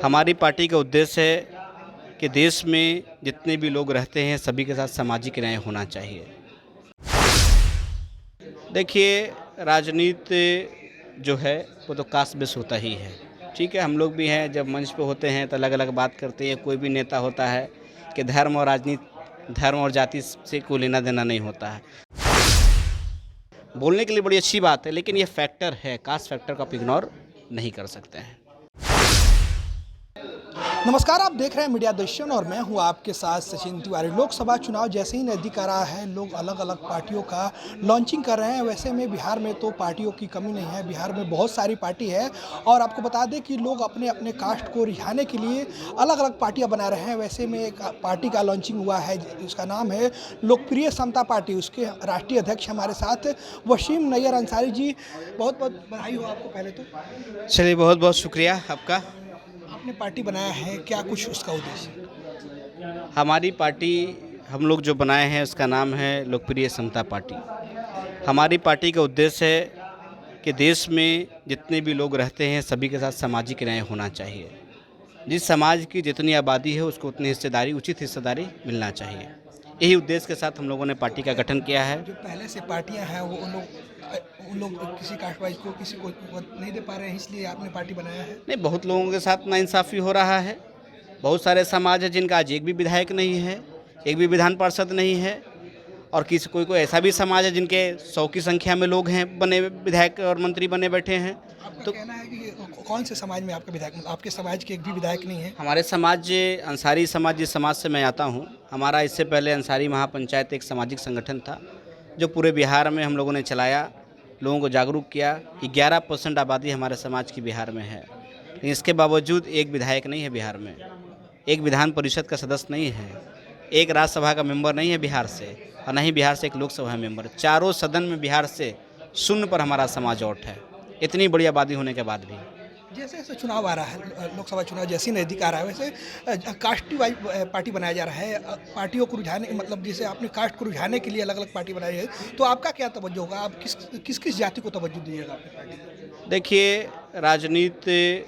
हमारी पार्टी का उद्देश्य है कि देश में जितने भी लोग रहते हैं सभी के साथ सामाजिक न्याय होना चाहिए। देखिए, राजनीति जो है वो तो कास्ट बेस होता ही है। ठीक है, हम लोग भी हैं, जब मंच पे होते हैं तो अलग अलग बात करते हैं। कोई भी नेता होता है कि धर्म और राजनीति, धर्म और जाति से कोई लेना देना नहीं होता है। बोलने के लिए बड़ी अच्छी बात है, लेकिन ये फैक्टर है, कास्ट फैक्टर को आप इग्नोर नहीं कर सकते हैं। नमस्कार, आप देख रहे हैं मीडिया दर्शन और मैं हूं आपके साथ सचिन तिवारी। लोकसभा चुनाव जैसे ही नज़दीक आ रहा है, लोग अलग अलग पार्टियों का लॉन्चिंग कर रहे हैं। वैसे में बिहार में तो पार्टियों की कमी नहीं है, बिहार में बहुत सारी पार्टी है और आपको बता दें कि लोग अपने अपने कास्ट को रिझाने के लिए अलग अलग पार्टियां बना रहे हैं। वैसे में एक पार्टी का लॉन्चिंग हुआ है, उसका नाम है लोकप्रिय समता पार्टी। उसके राष्ट्रीय अध्यक्ष हमारे साथ वसीम नैयर अंसारी जी। बहुत बहुत बधाई हो आपको पहले तो। चलिए, बहुत बहुत शुक्रिया आपका। आपने पार्टी बनाया है, क्या कुछ उसका उद्देश्य? हमारी पार्टी, हम लोग जो बनाए हैं उसका नाम है लोकप्रिय समता पार्टी। हमारी पार्टी का उद्देश्य है कि देश में जितने भी लोग रहते हैं सभी के साथ सामाजिक न्याय होना चाहिए। जिस समाज की जितनी आबादी है उसको उतनी हिस्सेदारी, उचित हिस्सेदारी मिलना चाहिए। यही उद्देश्य के साथ हम लोगों ने पार्टी का गठन किया है। जो पहले से पार्टियां हैं वो उन लोग किसी कास्ट वाइज को किसी को वोट नहीं दे पा रहे हैं, इसलिए आपने पार्टी बनाया है। नहीं, बहुत लोगों के साथ नाइंसाफ़ी हो रहा है। बहुत सारे समाज है जिनका आज एक भी विधायक नहीं है, एक भी विधान पार्षद नहीं है, और किसी कोई कोई ऐसा भी समाज है जिनके 100 की संख्या में लोग हैं बने विधायक और मंत्री बने बैठे हैं। आपका तो कहना है कि कौन से समाज में आपका विधायक, आपके समाज के एक भी विधायक नहीं है? हमारे समाज, अंसारी समाज, जिस समाज से मैं आता हूँ, हमारा इससे पहले अंसारी महापंचायत एक सामाजिक संगठन था जो पूरे बिहार में हम लोगों ने चलाया, लोगों को जागरूक किया। 11% आबादी हमारे समाज की बिहार में है, लेकिन इसके बावजूद एक विधायक नहीं है बिहार में, एक विधान परिषद का सदस्य नहीं है, एक राज्यसभा का मेंबर नहीं है बिहार से, और नहीं बिहार से एक लोकसभा मेंबर। चारों सदन में बिहार से शून्य पर हमारा समाज आउट है, इतनी बड़ी आबादी होने के बाद भी। जैसे जैसे चुनाव आ रहा है, लोकसभा चुनाव जैसे ही नज़दीक आ रहा है, वैसे कास्ट वाइज पार्टी बनाया जा रहा है। पार्टियों को रुझाने, मतलब जैसे आपने कास्ट को रुझाने के लिए अलग अलग पार्टी बनाई है, तो आपका क्या तवज्जो होगा? आप किस किस जाति को तवज्जो दीजिएगा अपनी पार्टी में? देखिए, राजनीति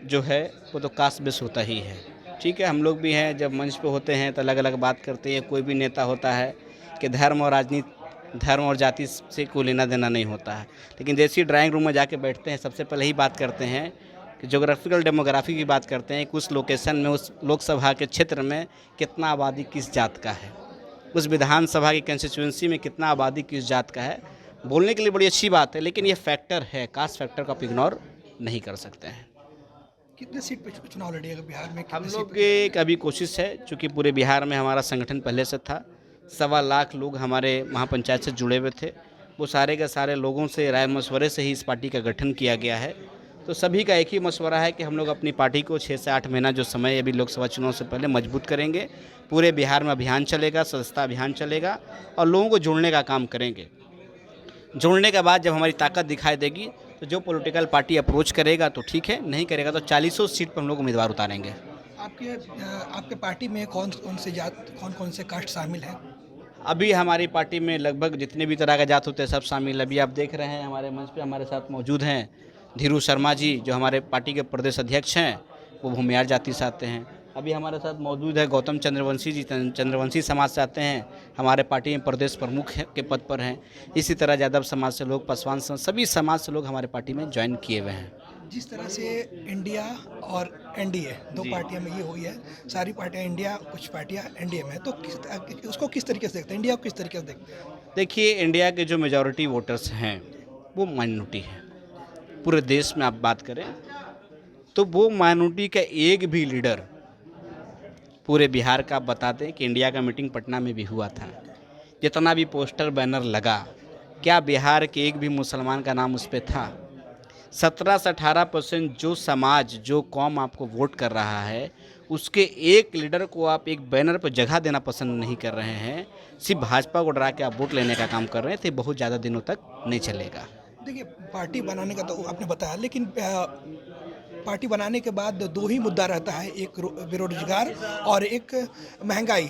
जो है वो तो कास्ट बेस होता ही है। ठीक है, हम लोग भी हैं, जब मंच पे होते हैं तो अलग अलग बात करते हैं। कोई भी नेता होता है कि धर्म और राजनीति, धर्म और जाति से कोई लेना देना नहीं होता है, लेकिन जैसे ही ड्राइंग रूम में जाके बैठते हैं सबसे पहले ही बात करते हैं कि जोग्राफिकल डेमोग्राफी की बात करते हैं कि उस लोकेशन में, उस लोकसभा के क्षेत्र में कितना आबादी किस जात का है, उस विधानसभा की कंस्टिट्यूंसी में कितना आबादी किस जात का है। बोलने के लिए बड़ी अच्छी बात है, लेकिन ये फैक्टर है, कास्ट फैक्टर को आप इग्नोर नहीं कर सकते हैं। कितने सीट पे चुनाव लड़िएगा बिहार में? हम कितने लोग सीट की कभी कोशिश है, चूँकि पूरे बिहार में हमारा संगठन पहले से था, 1.25 लाख लोग हमारे महापंचायत से जुड़े हुए थे। वो सारे के सारे लोगों से राय मशवरे से ही इस पार्टी का गठन किया गया है। तो सभी का एक ही मशवरा है कि हम लोग अपनी पार्टी को 6 से 8 महीना जो समय अभी लोकसभा चुनाव से पहले मजबूत करेंगे। पूरे बिहार में अभियान चलेगा, सदस्यता अभियान चलेगा और लोगों को जोड़ने का काम करेंगे। जोड़ने के बाद जब हमारी ताकत दिखाई देगी तो जो पॉलिटिकल पार्टी अप्रोच करेगा तो ठीक है, नहीं करेगा तो 40 सीट पर हम लोग उम्मीदवार उतारेंगे। आपके पार्टी में कौन कौन से जात, कौन कौन से कास्ट शामिल हैं? अभी हमारी पार्टी में लगभग जितने भी तरह के जात होते हैं सब शामिल। अभी आप देख रहे हैं हमारे मंच पे हमारे साथ मौजूद हैं धीरू शर्मा जी, जो हमारे पार्टी के प्रदेश अध्यक्ष हैं, वो भूमियार जाति से आते हैं। अभी हमारे साथ मौजूद है गौतम चंद्रवंशी जी, चंद्रवंशी समाज से आते हैं, हमारे पार्टी में प्रदेश प्रमुख के पद पर हैं। इसी तरह यादव समाज से लोग, पासवान समाज, सभी समाज से लोग हमारे पार्टी में ज्वाइन किए हुए हैं। जिस तरह से इंडिया और एनडीए दो पार्टियां में ये हुई है, सारी पार्टियां इंडिया, कुछ पार्टियां एनडीए में, तो उसको किस तरीके से देखते हैं, इंडिया को किस तरीके से देखते हैं? देखिए, इंडिया के जो मेजॉरिटी वोटर्स हैं वो माइनॉरिटी है। पूरे देश में आप बात करें तो वो माइनॉरिटी का एक भी लीडर पूरे बिहार का, आप बता दें कि इंडिया का मीटिंग पटना में भी हुआ था, जितना भी पोस्टर बैनर लगा, क्या बिहार के एक भी मुसलमान का नाम उस पर था? 17 से 18% जो समाज, जो कौम आपको वोट कर रहा है, उसके एक लीडर को आप एक बैनर पर जगह देना पसंद नहीं कर रहे हैं, सिर्फ भाजपा को डरा के आप वोट लेने का काम कर रहे हैं, तो बहुत ज़्यादा दिनों तक नहीं चलेगा। देखिए, पार्टी बनाने का तो आपने बताया, लेकिन पार्टी बनाने के बाद दो ही मुद्दा रहता है, एक बेरोजगार और एक महंगाई।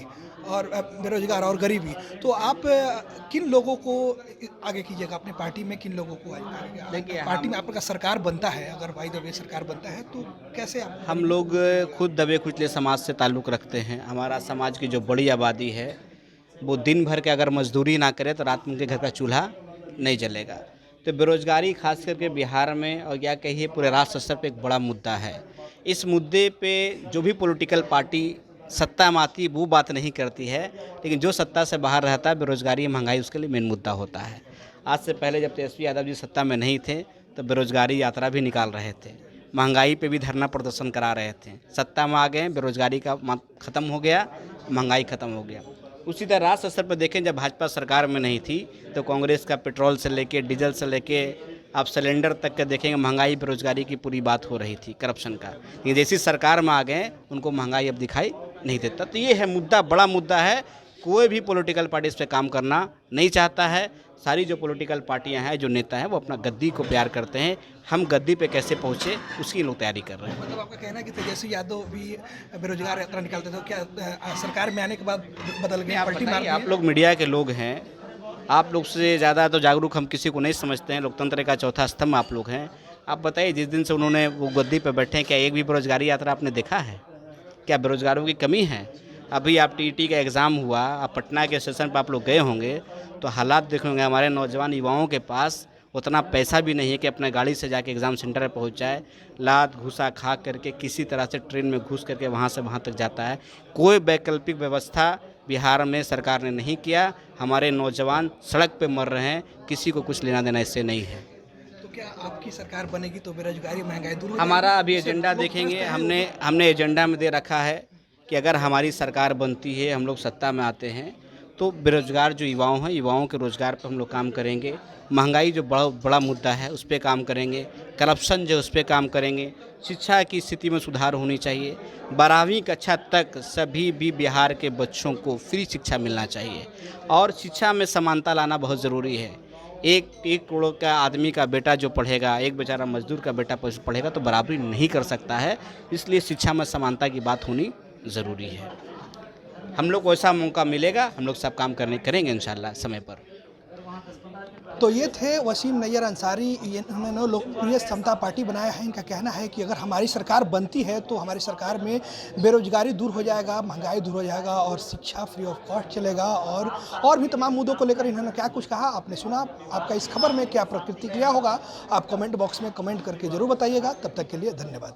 और बेरोजगार और गरीबी, तो आप किन लोगों को आगे कीजिएगा अपने पार्टी में, किन लोगों को आगे? देखिए, पार्टी में आपका सरकार बनता है, अगर बाई द वे सरकार बनता है तो कैसे आप? हम लोग खुद दबे कुचले समाज से ताल्लुक़ रखते हैं। हमारा समाज की जो बड़ी आबादी है वो दिन भर के अगर मजदूरी ना करे तो रात में उनके घर का चूल्हा नहीं जलेगा। तो बेरोजगारी खास करके बिहार में और या कहिए पूरे राष्ट्र स्तर पे एक बड़ा मुद्दा है। इस मुद्दे पे जो भी पॉलिटिकल पार्टी सत्ता में आती है वो बात नहीं करती है, लेकिन जो सत्ता से बाहर रहता है बेरोजगारी महंगाई उसके लिए मेन मुद्दा होता है। आज से पहले जब तेजस्वी यादव जी सत्ता में नहीं थे तो बेरोजगारी यात्रा भी निकाल रहे थे, महंगाई पे भी धरना प्रदर्शन करा रहे थे। सत्ता में आ गए, बेरोजगारी का ख़त्म हो गया, महंगाई ख़त्म हो गया। उसी तरह राष्ट्र स्तर पर देखें, जब भाजपा सरकार में नहीं थी तो कांग्रेस का पेट्रोल से लेके डीजल से लेके आप सिलेंडर तक के देखेंगे महंगाई बेरोजगारी की पूरी बात हो रही थी, करप्शन का। लेकिन जैसी सरकार में आ गए उनको महंगाई अब दिखाई नहीं देता। तो ये है मुद्दा, बड़ा मुद्दा है। कोई भी पॉलिटिकल पार्टी इस पर काम करना नहीं चाहता है। सारी जो पॉलिटिकल पार्टियां हैं, जो नेता हैं, वो अपना गद्दी को प्यार करते हैं। हम गद्दी पे कैसे पहुँचे उसकी लोग तैयारी कर रहे हैं। मतलब आपका कहना है कि तेजस्वी यादव भी बेरोजगार यात्रा निकालते थे, क्या सरकार में आने के बाद बदल गए, पलटी मार दी? आप लोग मीडिया के लोग हैं, आप लोग से ज़्यादा तो जागरूक हम किसी को नहीं समझते हैं। लोकतंत्र का चौथा स्तंभ आप लोग हैं। आप बताइए, जिस दिन से उन्होंने वो गद्दी पर बैठे हैं, क्या एक भी बेरोजगारी यात्रा आपने देखा है? क्या बेरोजगारों की कमी है? अभी आप टीईटी का एग्ज़ाम हुआ, आप पटना के स्टेशन पर आप लोग गए होंगे तो हालात देखेंगे, हमारे नौजवान युवाओं के पास उतना पैसा भी नहीं है कि अपने गाड़ी से जाके एग्ज़ाम सेंटर पर पहुँच जाए। लात घुसा खा करके किसी तरह से ट्रेन में घुस करके वहाँ से वहाँ तक जाता है। कोई वैकल्पिक व्यवस्था बिहार में सरकार ने नहीं किया। हमारे नौजवान सड़क पे मर रहे हैं, किसी को कुछ लेना देना इससे नहीं है। तो क्या आपकी सरकार बनेगी तो बेरोजगारी महंगाई दूर हो जाएगी? हमारा अभी इससे एजेंडा लोग देखेंगे, समझते हैं हमने एजेंडा में दे रखा है कि अगर हमारी सरकार बनती है, हम लोग सत्ता में आते हैं तो बेरोजगार जो युवाओं हैं, युवाओं के रोज़गार पर हम लोग काम करेंगे। महंगाई जो बड़ा मुद्दा है उस पर काम करेंगे। करप्शन जो उस पर काम करेंगे। शिक्षा की स्थिति में सुधार होनी चाहिए। 12वीं कक्षा तक सभी भी बिहार के बच्चों को फ्री शिक्षा मिलना चाहिए और शिक्षा में समानता लाना बहुत ज़रूरी है। एक करोड़ का आदमी का बेटा जो पढ़ेगा, एक बेचारा मजदूर का बेटा पढ़ेगा तो बराबरी नहीं कर सकता है। इसलिए शिक्षा में समानता की बात होनी ज़रूरी है। हम लोग को ऐसा मौका मिलेगा, हम लोग सब काम करेंगे इंशाल्लाह समय पर। तो ये थे वसीम नैयर अंसारी, इन्होंने लोकप्रिय समता पार्टी बनाया है। इनका कहना है कि अगर हमारी सरकार बनती है तो हमारी सरकार में बेरोजगारी दूर हो जाएगा, महंगाई दूर हो जाएगा और शिक्षा फ्री ऑफ कॉस्ट चलेगा और भी तमाम मुद्दों को लेकर इन्होंने क्या कुछ कहा आपने सुना। आपका इस खबर में क्या प्रतिक्रिया होगा आप कमेंट बॉक्स में कमेंट करके ज़रूर बताइएगा। तब तक के लिए धन्यवाद।